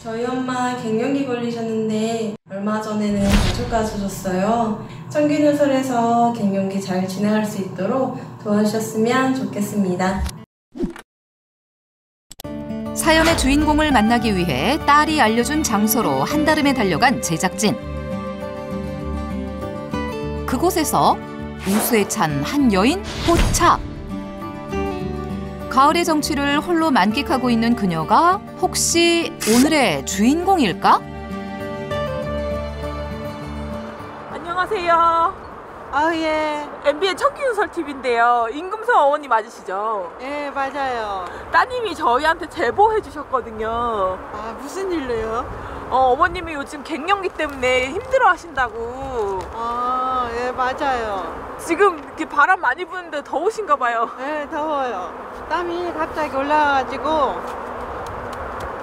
저희 엄마 갱년기 걸리셨는데 얼마 전에는 가족 가주셨어요. 청기누설에서 갱년기 잘 지나갈 수 있도록 도와주셨으면 좋겠습니다. 사연의 주인공을 만나기 위해 딸이 알려준 장소로 한달음에 달려간 제작진. 그곳에서 우수에 찬 한 여인 포착. 가을의 정취를 홀로 만끽하고 있는 그녀가 혹시 오늘의 주인공일까? 안녕하세요. 예. MBN 청기누설 TV인데요. 임금선 어머니 맞으시죠? 예, 맞아요. 따님이 저희한테 제보해 주셨거든요. 아, 무슨 일로요? 어머님이 요즘 갱년기 때문에 힘들어 하신다고. 아, 예, 맞아요. 지금 이렇게 바람 많이 부는데 더우신가 봐요. 예, 더워요. 땀이 갑자기 올라와가지고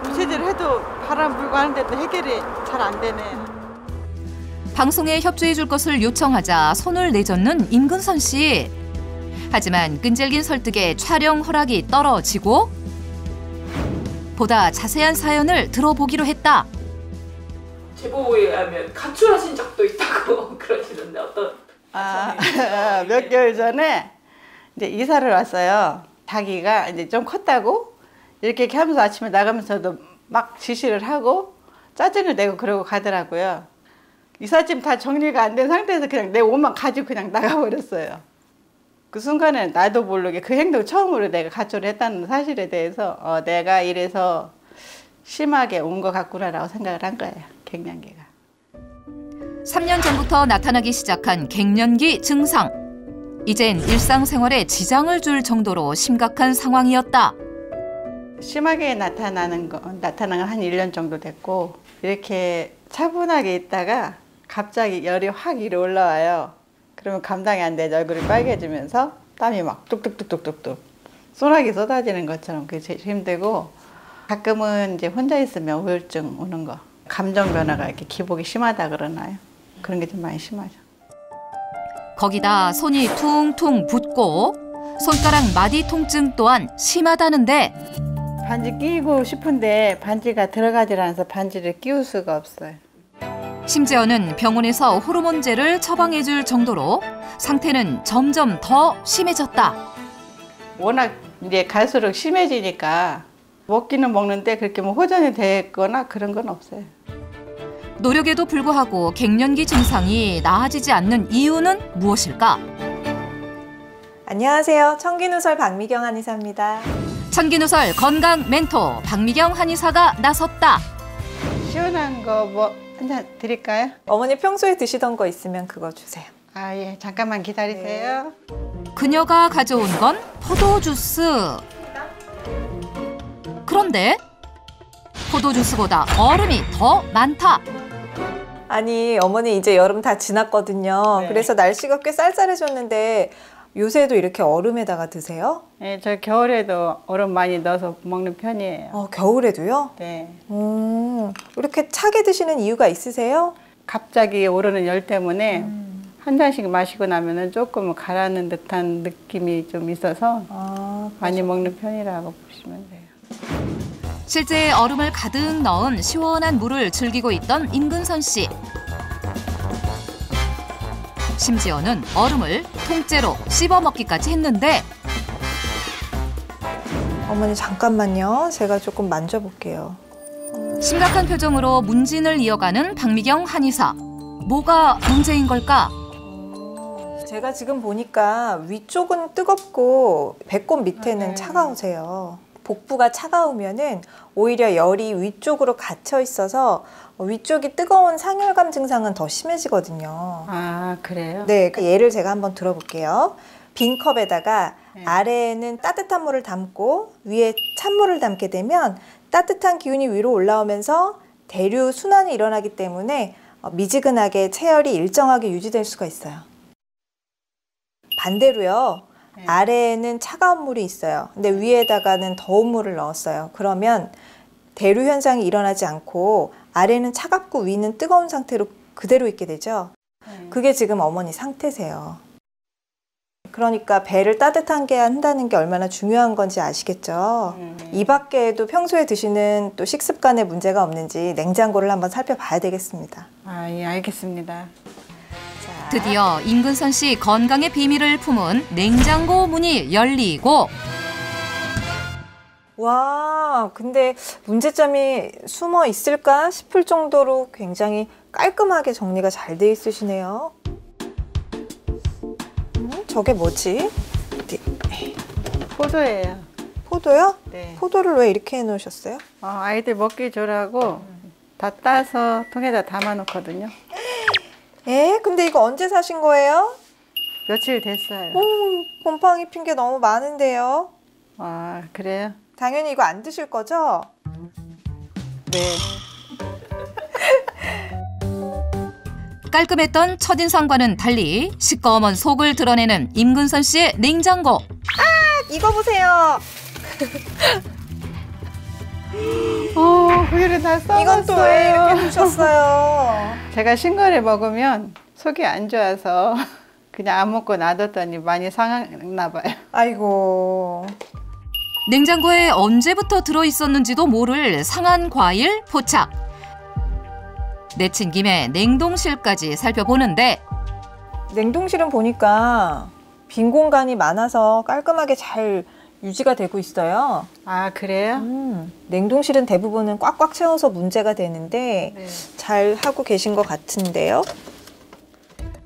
무쇠질 해도 바람 불고 하는데도 해결이 잘 안 되네. 방송에 협조해 줄 것을 요청하자 손을 내젓는 임근선 씨. 하지만 끈질긴 설득에 촬영 허락이 떨어지고 보다 자세한 사연을 들어보기로 했다. 제보에 의하면 가출하신 적도 있다고 그러시던데 어떤? 몇 개월 전에 이제 이사를 왔어요. 자기가 이제 좀 컸다고 이렇게 하면서 아침에 나가면서도 막 지시를 하고 짜증을 내고 그러고 가더라고요. 이삿짐 다 정리가 안 된 상태에서 그냥 내 옷만 가지고 그냥 나가버렸어요. 그 순간에 나도 모르게 그 행동 처음으로 내가 가출을 했다는 사실에 대해서 내가 이래서 심하게 온 것 같구나라고 생각을 한 거예요. 갱년기가. 3년 전부터 나타나기 시작한 갱년기 증상. 이젠 일상생활에 지장을 줄 정도로 심각한 상황이었다. 심하게 나타나는 건 한 1년 정도 됐고 이렇게 차분하게 있다가 갑자기 열이 확 이리 올라와요. 그러면 감당이 안 되죠. 얼굴이 빨개지면서 땀이 막 뚝뚝뚝뚝뚝뚝 소나기 쏟아지는 것처럼 그게 제일 힘들고 가끔은 이제 혼자 있으면 우울증 오는 거. 감정 변화가 이렇게 기복이 심하다 그러나요? 그런 게 좀 많이 심하죠. 거기다 손이 퉁퉁 붓고 손가락 마디 통증 또한 심하다는데 반지 끼고 싶은데 반지가 들어가질 않아서 반지를 끼울 수가 없어요. 심지어는 병원에서 호르몬제를 처방해 줄 정도로 상태는 점점 더 심해졌다. 워낙 이제 갈수록 심해지니까 먹기는 먹는데 그렇게 뭐 호전이 됐거나 그런 건 없어요. 노력에도 불구하고 갱년기 증상이 나아지지 않는 이유는 무엇일까? 안녕하세요. 청기누설 박미경 한의사입니다. 청기누설 건강 멘토 박미경 한의사가 나섰다. 시원한 거 뭐 한 잔 드릴까요? 어머니 평소에 드시던 거 있으면 그거 주세요. 아, 예. 잠깐만 기다리세요. 그녀가 가져온 건 포도주스. 그런데 포도주스보다 얼음이 더 많다. 아니, 어머니 이제 여름 다 지났거든요. 네. 그래서 날씨가 꽤 쌀쌀해졌는데 요새도 이렇게 얼음에다가 드세요? 네, 저 겨울에도 얼음 많이 넣어서 먹는 편이에요. 겨울에도요? 네. 이렇게 차게 드시는 이유가 있으세요? 갑자기 오르는 열 때문에 한 잔씩 마시고 나면은 조금 가라앉는 듯한 느낌이 좀 있어서 많이 먹는 편이라고 보시면 돼요. 실제 얼음을 가득 넣은 시원한 물을 즐기고 있던 임근선 씨. 심지어는 얼음을 통째로 씹어먹기까지 했는데 어머니 잠깐만요. 제가 조금 만져볼게요. 심각한 표정으로 문진을 이어가는 박미경 한의사. 뭐가 문제인 걸까? 제가 지금 보니까 위쪽은 뜨겁고 배꼽 밑에는 차가우세요. 복부가 차가우면은 오히려 열이 위쪽으로 갇혀 있어서 위쪽이 뜨거운 상열감 증상은 더 심해지거든요. 아, 그래요? 네, 그 예를 제가 한번 들어볼게요. 빈 컵에다가 아래에는 따뜻한 물을 담고 위에 찬물을 담게 되면 따뜻한 기운이 위로 올라오면서 대류 순환이 일어나기 때문에 미지근하게 체열이 일정하게 유지될 수가 있어요. 반대로요. 아래에는 차가운 물이 있어요. 근데 위에다가는 더운 물을 넣었어요. 그러면 대류 현상이 일어나지 않고 아래는 차갑고 위는 뜨거운 상태로 그대로 있게 되죠. 그게 지금 어머니 상태세요. 그러니까 배를 따뜻하게 한다는 게 얼마나 중요한 건지 아시겠죠? 이 밖에도 평소에 드시는 또 식습관에 문제가 없는지 냉장고를 한번 살펴봐야 되겠습니다. 아, 예, 알겠습니다. 드디어 임근선 씨 건강의 비밀을 품은 냉장고 문이 열리고 와, 근데 문제점이 숨어 있을까 싶을 정도로 굉장히 깔끔하게 정리가 잘 돼 있으시네요. 저게 뭐지? 포도예요. 포도요? 네. 포도를 왜 이렇게 해놓으셨어요? 아이들 먹기 좋으라고 다 따서 통에다 담아 놓거든요. 근데 이거 언제 사신 거예요? 며칠 됐어요. 곰팡이 핀 게 너무 많은데요. 아, 그래요? 당연히 이거 안 드실 거죠? 네. 깔끔했던 첫인상과는 달리 시꺼먼 속을 드러내는 임근선 씨의 냉장고. 이거 보세요. 고기를 다 썩었어요. 이건 또 왜 이렇게 두셨어요? 제가 신거를 먹으면 속이 안 좋아서 그냥 안 먹고 놔뒀더니 많이 상했나 봐요. 아이고. 냉장고에 언제부터 들어있었는지도 모를 상한 과일 포착. 내친 김에 냉동실까지 살펴보는데 냉동실은 보니까 빈 공간이 많아서 깔끔하게 잘 유지가 되고 있어요. 아, 그래요? 냉동실은 대부분은 꽉꽉 채워서 문제가 되는데 네. 잘 하고 계신 것 같은데요.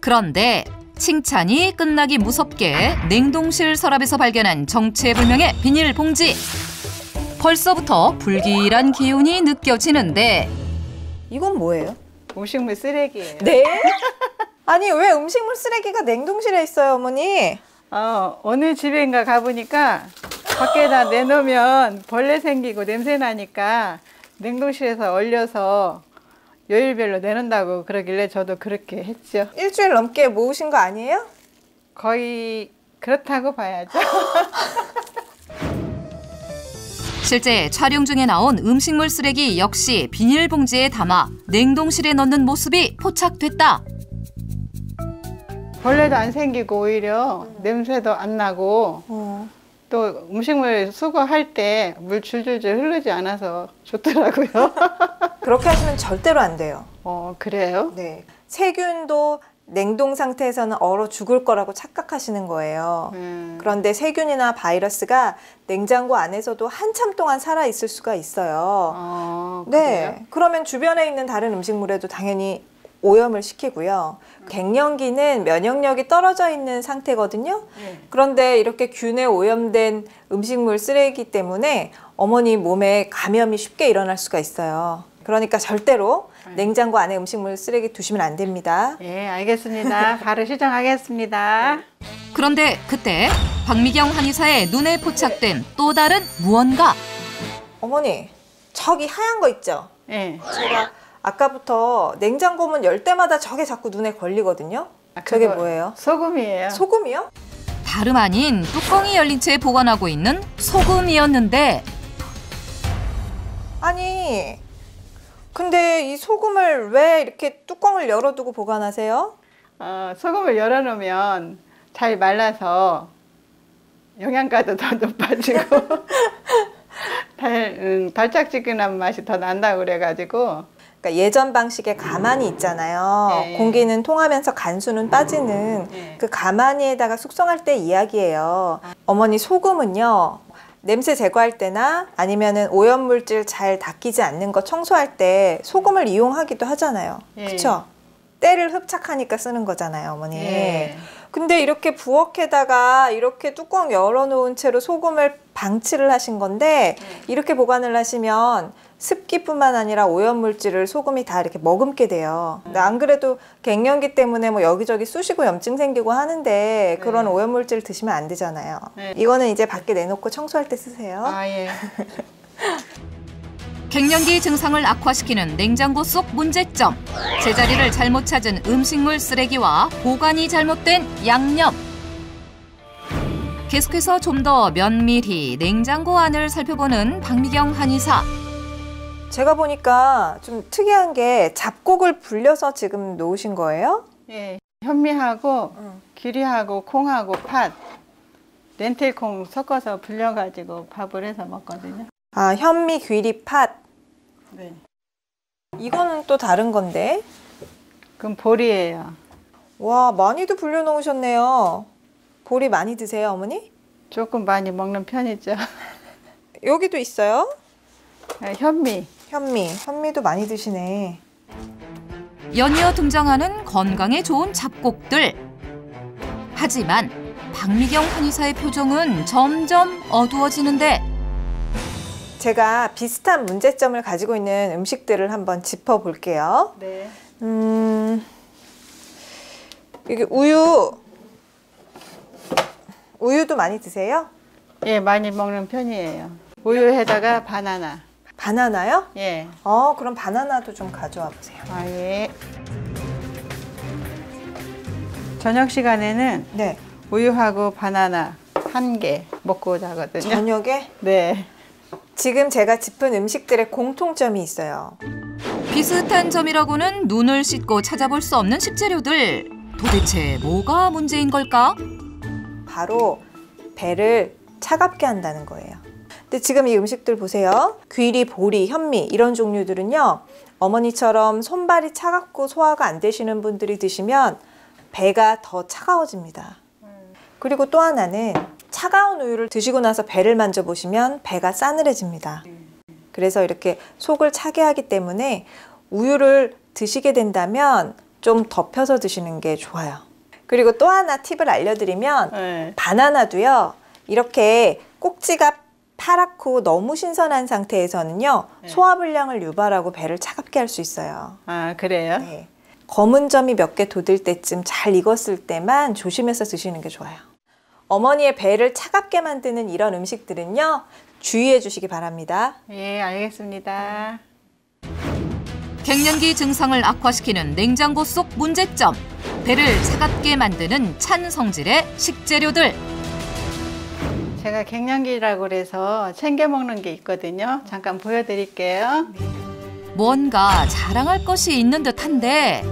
그런데 칭찬이 끝나기 무섭게 냉동실 서랍에서 발견한 정체불명의 비닐봉지. 벌써부터 불길한 기운이 느껴지는데 이건 뭐예요? 음식물 쓰레기예요. 네? 아니 왜 음식물 쓰레기가 냉동실에 있어요, 어머니? 어느 집인가 가보니까 밖에다 내놓으면 벌레 생기고 냄새 나니까 냉동실에서 얼려서 요일별로 내놓는다고 그러길래 저도 그렇게 했죠. 일주일 넘게 모으신 거 아니에요? 거의 그렇다고 봐야죠. 실제 촬영 중에 나온 음식물 쓰레기 역시 비닐봉지에 담아 냉동실에 넣는 모습이 포착됐다. 벌레도 안 생기고 오히려 냄새도 안 나고 또 음식물 수거할 때 물 줄줄줄 흐르지 않아서 좋더라고요. 그렇게 하시면 절대로 안 돼요. 그래요? 네. 세균도 냉동 상태에서는 얼어 죽을 거라고 착각하시는 거예요. 그런데 세균이나 바이러스가 냉장고 안에서도 한참 동안 살아 있을 수가 있어요. 그래요? 네. 그러면 주변에 있는 다른 음식물에도 당연히 오염을 시키고요. 갱년기는 면역력이 떨어져 있는 상태거든요. 그런데 이렇게 균에 오염된 음식물 쓰레기 때문에 어머니 몸에 감염이 쉽게 일어날 수가 있어요. 그러니까 절대로 냉장고 안에 음식물 쓰레기 두시면 안 됩니다. 예, 알겠습니다. 바로 시정하겠습니다. 그런데 그때 박미경 한의사의 눈에 포착된 또 다른 무언가. 어머니, 저기 하얀 거 있죠? 예. 제가 아까부터 냉장고 문 열 때마다 저게 자꾸 눈에 걸리거든요. 저게 그거 뭐예요? 소금이에요. 소금이요? 다름 아닌 뚜껑이 열린 채 보관하고 있는 소금이었는데 아니, 근데 이 소금을 왜 이렇게 뚜껑을 열어두고 보관하세요? 소금을 열어놓으면 잘 말라서 영양가도 더 높아지고 달짝지근한 맛이 더 난다고 그래가지고. 그러니까 예전 방식의 가마니 있잖아요. 네. 공기는 통하면서 간수는 빠지는 네. 그 가마니에다가 숙성할 때 이야기예요. 어머니 소금은요. 냄새 제거할 때나 아니면은 오염물질 잘 닦이지 않는 거 청소할 때 소금을 이용하기도 하잖아요. 예. 그렇죠? 때를 흡착하니까 쓰는 거잖아요, 어머니. 예. 근데 이렇게 부엌에다가 이렇게 뚜껑 열어놓은 채로 소금을 방치를 하신 건데 이렇게 보관을 하시면 습기뿐만 아니라 오염물질을 소금이 다 이렇게 머금게 돼요. 근데 안 그래도 갱년기 때문에 뭐 여기저기 쑤시고 염증 생기고 하는데 그런 오염물질 드시면 안 되잖아요. 네. 이거는 이제 밖에 내놓고 청소할 때 쓰세요. 예. 갱년기 증상을 악화시키는 냉장고 속 문제점. 제자리를 잘못 찾은 음식물 쓰레기와 보관이 잘못된 양념. 계속해서 좀 더 면밀히 냉장고 안을 살펴보는 박미경 한의사. 제가 보니까 좀 특이한 게 잡곡을 불려서 지금 놓으신 거예요? 예. 현미하고 귀리하고 콩하고 팥, 렌틸콩 섞어서 불려가지고 밥을 해서 먹거든요. 아, 현미, 귀리, 팥. 네. 이거는 또 다른 건데. 그럼 보리예요. 와, 많이도 불려 놓으셨네요. 보리 많이 드세요, 어머니? 조금 많이 먹는 편이죠. 여기도 있어요. 현미. 현미도 많이 드시네. 연이어 등장하는 건강에 좋은 잡곡들. 하지만 박미경 한의사의 표정은 점점 어두워지는데 제가 비슷한 문제점을 가지고 있는 음식들을 한번 짚어볼게요. 네. 여기 우유도 많이 드세요? 예, 많이 먹는 편이에요. 우유에다가 바나나. 바나나요? 예. 그럼 바나나도 좀 가져와 보세요. 아, 예. 저녁 시간에는 네. 우유하고 바나나 1개 먹고 자거든요. 저녁에? 네. 지금 제가 짚은 음식들의 공통점이 있어요. 비슷한 점이라고는 눈을 씻고 찾아볼 수 없는 식재료들. 도대체 뭐가 문제인 걸까? 바로 배를 차갑게 한다는 거예요. 근데 지금 이 음식들 보세요. 귀리, 보리, 현미 이런 종류들은요. 어머니처럼 손발이 차갑고 소화가 안 되시는 분들이 드시면 배가 더 차가워집니다. 그리고 또 하나는 차가운 우유를 드시고 나서 배를 만져보시면 배가 싸늘해집니다. 그래서 이렇게 속을 차게 하기 때문에 우유를 드시게 된다면 좀 덮여서 드시는 게 좋아요. 그리고 또 하나 팁을 알려드리면 네. 바나나도요. 이렇게 꼭지가 파랗고 너무 신선한 상태에서는요. 네. 소화불량을 유발하고 배를 차갑게 할 수 있어요. 아, 그래요? 네. 검은 점이 몇 개 돋을 때쯤 잘 익었을 때만 조심해서 드시는 게 좋아요. 어머니의 배를 차갑게 만드는 이런 음식들은요. 주의해 주시기 바랍니다. 예, 알겠습니다. 갱년기 증상을 악화시키는 냉장고 속 문제점. 배를 차갑게 만드는 찬 성질의 식재료들. 제가 갱년기라고 그래서 챙겨 먹는 게 있거든요. 잠깐 보여드릴게요. 뭔가 자랑할 것이 있는 듯한데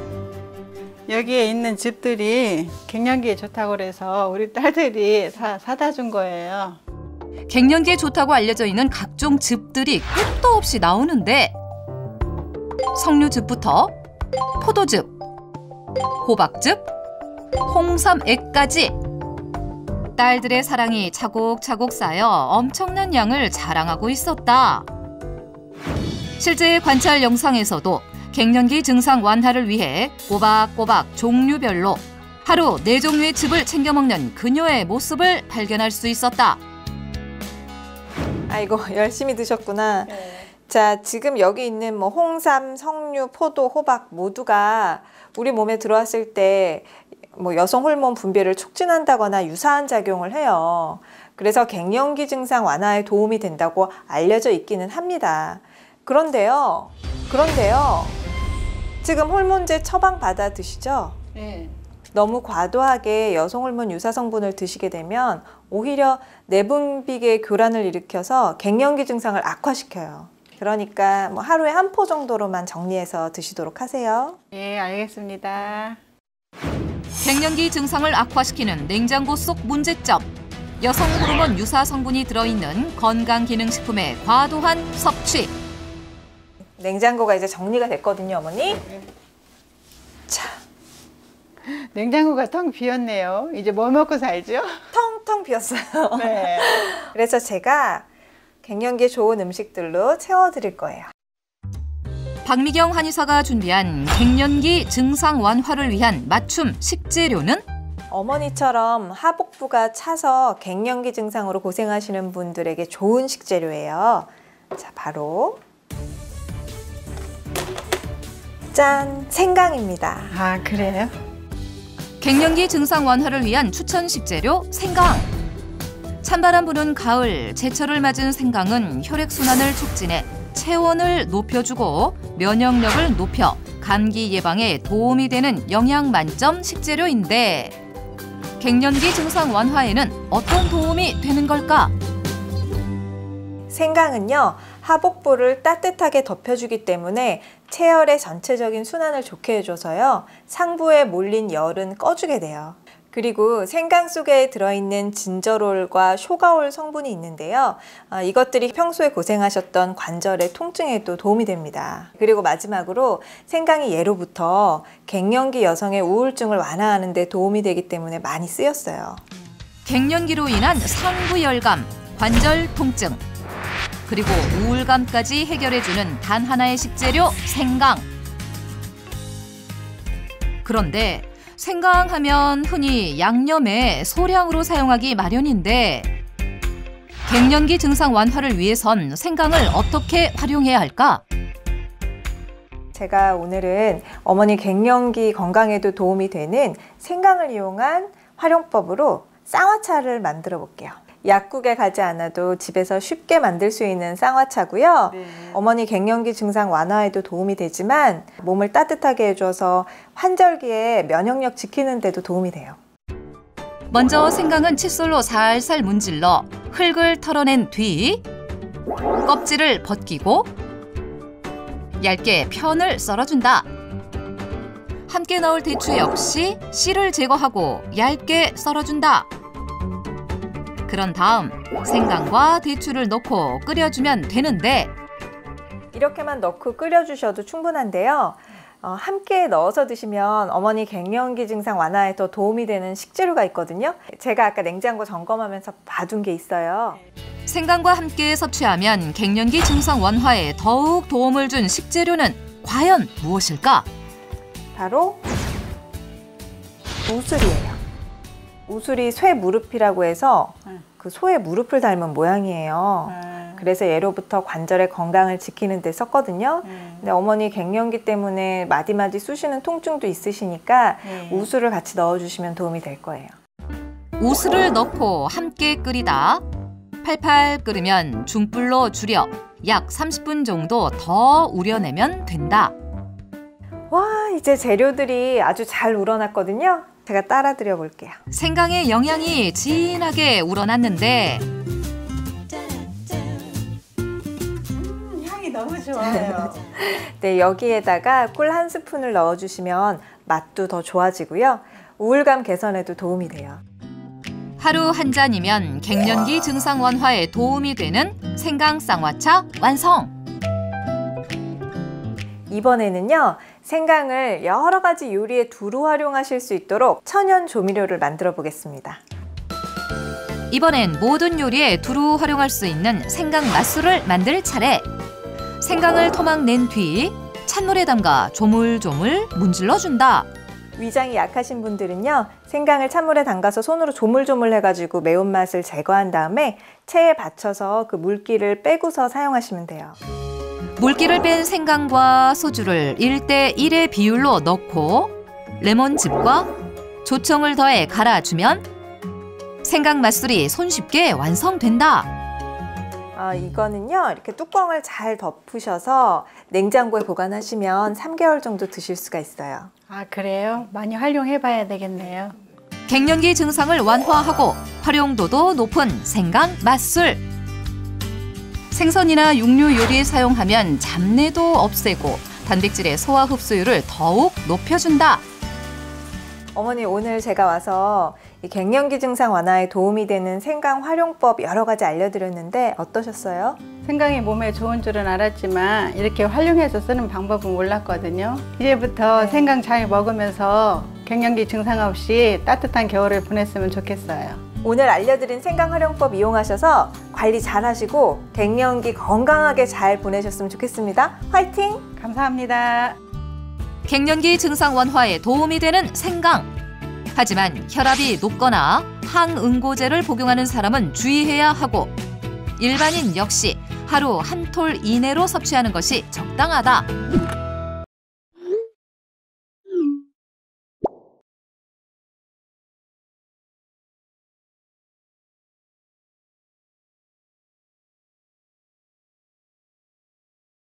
여기에 있는 즙들이 갱년기에 좋다고 그래서 우리 딸들이 사다 준 거예요. 갱년기에 좋다고 알려져 있는 각종 즙들이 끝도 없이 나오는데 석류즙부터 포도즙, 호박즙, 홍삼액까지 딸들의 사랑이 차곡차곡 쌓여 엄청난 양을 자랑하고 있었다. 실제 관찰 영상에서도 갱년기 증상 완화를 위해 꼬박꼬박 종류별로 하루 4종류의 즙을 챙겨 먹는 그녀의 모습을 발견할 수 있었다. 아이고 열심히 드셨구나. 네. 자, 지금 여기 있는 뭐 홍삼, 석류, 포도, 호박 모두가 우리 몸에 들어왔을 때 뭐 여성 호르몬 분비를 촉진한다거나 유사한 작용을 해요. 그래서 갱년기 증상 완화에 도움이 된다고 알려져 있기는 합니다. 그런데요. 지금 호르몬제 처방 받아 드시죠? 네. 너무 과도하게 여성 호르몬 유사 성분을 드시게 되면 오히려 내분비계 교란을 일으켜서 갱년기 증상을 악화시켜요. 그러니까 뭐 하루에 한 포 정도로만 정리해서 드시도록 하세요. 예, 알겠습니다. 갱년기 증상을 악화시키는 냉장고 속 문제점. 여성 호르몬 유사 성분이 들어있는 건강기능식품의 과도한 섭취. 냉장고가 이제 정리가 됐거든요, 어머니. 자, 냉장고가 텅 비었네요. 이제 뭐 먹고 살죠? 텅텅 비었어요. 네. 그래서 제가 갱년기에 좋은 음식들로 채워드릴 거예요. 박미경 한의사가 준비한 갱년기 증상 완화를 위한 맞춤 식재료는 어머니처럼 하복부가 차서 갱년기 증상으로 고생하시는 분들에게 좋은 식재료예요. 자, 바로 짠! 생강입니다. 아, 그래요? 갱년기 증상 완화를 위한 추천 식재료 생강. 찬바람 부는 가을, 제철을 맞은 생강은 혈액순환을 촉진해 체온을 높여주고 면역력을 높여 감기 예방에 도움이 되는 영양 만점 식재료인데 갱년기 증상 완화에는 어떤 도움이 되는 걸까? 생강은요, 하복부를 따뜻하게 덮여주기 때문에 체열의 전체적인 순환을 좋게 해줘서요. 상부에 몰린 열은 꺼주게 돼요. 그리고 생강 속에 들어있는 진저롤과 쇼가올 성분이 있는데요. 이것들이 평소에 고생하셨던 관절의 통증에도 도움이 됩니다. 그리고 마지막으로 생강이 예로부터 갱년기 여성의 우울증을 완화하는 데 도움이 되기 때문에 많이 쓰였어요. 갱년기로 인한 상부열감, 관절 통증, 그리고 우울감까지 해결해주는 단 하나의 식재료, 생강. 그런데 생강하면 흔히 양념에 소량으로 사용하기 마련인데 갱년기 증상 완화를 위해선 생강을 어떻게 활용해야 할까? 제가 오늘은 어머니 갱년기 건강에도 도움이 되는 생강을 이용한 활용법으로 쌍화차를 만들어 볼게요. 약국에 가지 않아도 집에서 쉽게 만들 수 있는 쌍화차고요. 네. 어머니 갱년기 증상 완화에도 도움이 되지만 몸을 따뜻하게 해줘서 환절기에 면역력 지키는 데도 도움이 돼요. 먼저 생강은 칫솔로 살살 문질러 흙을 털어낸 뒤 껍질을 벗기고 얇게 편을 썰어준다. 함께 넣을 대추 역시 씨를 제거하고 얇게 썰어준다. 그런 다음 생강과 대추를 넣고 끓여주면 되는데 이렇게만 넣고 끓여주셔도 충분한데요. 함께 넣어서 드시면 어머니 갱년기 증상 완화에 더 도움이 되는 식재료가 있거든요. 제가 아까 냉장고 점검하면서 봐둔 게 있어요. 생강과 함께 섭취하면 갱년기 증상 완화에 더욱 도움을 준 식재료는 과연 무엇일까? 바로 우슬이에요. 우슬이 쇠 무릎이라고 해서 그 소의 무릎을 닮은 모양이에요. 그래서 예로부터 관절의 건강을 지키는 데 썼거든요. 근데 어머니 갱년기 때문에 마디마디 쑤시는 통증도 있으시니까 우슬을 같이 넣어주시면 도움이 될 거예요. 우슬을 넣고 함께 끓이다. 팔팔 끓으면 중불로 줄여 약 30분 정도 더 우려내면 된다. 와, 이제 재료들이 아주 잘 우러났거든요. 제가 따라 드려 볼게요. 생강의 영양이 진하게 우러났는데 향이 너무 좋아요. 네, 여기에다가 꿀 한 스푼을 넣어주시면 맛도 더 좋아지고요. 우울감 개선에도 도움이 돼요. 하루 한 잔이면 갱년기 증상 완화에 도움이 되는 생강 쌍화차 완성! 이번에는요, 생강을 여러 가지 요리에 두루 활용하실 수 있도록 천연 조미료를 만들어 보겠습니다. 이번엔 모든 요리에 두루 활용할 수 있는 생강 맛술을 만들 차례. 생강을 토막 낸 뒤 찬물에 담가 조물조물 문질러준다. 위장이 약하신 분들은요, 생강을 찬물에 담가서 손으로 조물조물 해가지고 매운맛을 제거한 다음에 체에 받쳐서 그 물기를 빼고서 사용하시면 돼요. 물기를 뺀 생강과 소주를 1:1의 비율로 넣고 레몬즙과 조청을 더해 갈아주면 생강 맛술이 손쉽게 완성된다. 이거는요, 이렇게 뚜껑을 잘 덮으셔서 냉장고에 보관하시면 3개월 정도 드실 수가 있어요. 아, 그래요? 많이 활용해 봐야 되겠네요. 갱년기 증상을 완화하고 활용도도 높은 생강 맛술. 생선이나 육류 요리에 사용하면 잡내도 없애고 단백질의 소화 흡수율을 더욱 높여준다. 어머니, 오늘 제가 와서 이 갱년기 증상 완화에 도움이 되는 생강 활용법 여러 가지 알려드렸는데 어떠셨어요? 생강이 몸에 좋은 줄은 알았지만 이렇게 활용해서 쓰는 방법은 몰랐거든요. 이제부터 생강 잘 먹으면서 갱년기 증상 없이 따뜻한 겨울을 보냈으면 좋겠어요. 오늘 알려드린 생강 활용법 이용하셔서 관리 잘 하시고 갱년기 건강하게 잘 보내셨으면 좋겠습니다. 화이팅! 감사합니다. 갱년기 증상 완화에 도움이 되는 생강. 하지만 혈압이 높거나 항응고제를 복용하는 사람은 주의해야 하고 일반인 역시 하루 한 톨 이내로 섭취하는 것이 적당하다.